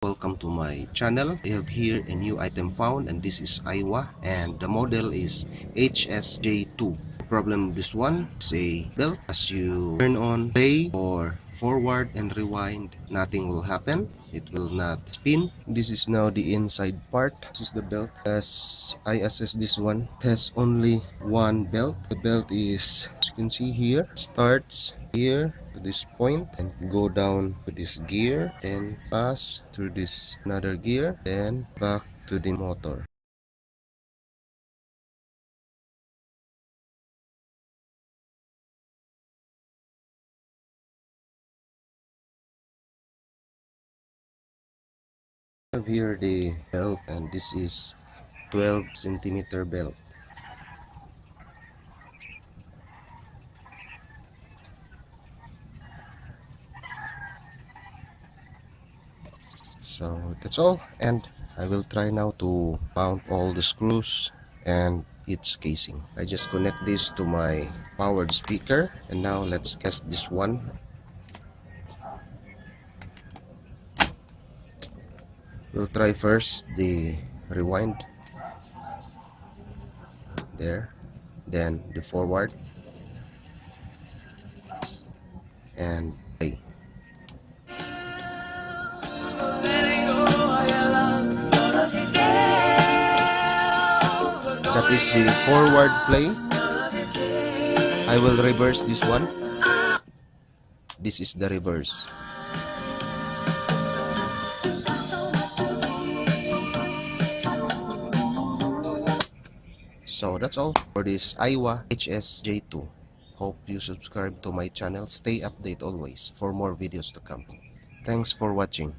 Welcome to my channel. I have here a new item found, and this is Aiwa, and the model is HS-J2. Problem with this one is a belt. As you turn on play or forward and rewind, nothing will happen. It will not spin. This is now the inside part. This is the belt. As I assess this one, it has only one belt. The belt is, as you can see here, starts here to this point and go down to this gear, then pass through this another gear, then back to the motor. I have here the belt, and this is 12 centimeter belt. So that's all, and I will try now to mount all the screws and its casing. I just connect this to my powered speaker, and now let's test this one. We'll try first the rewind there, then the forward, and play. That is the forward play. I will reverse this one. This is the reverse. So that's all for this Aiwa HS-J2. Hope you subscribe to my channel. Stay updated always for more videos to come. Thanks for watching.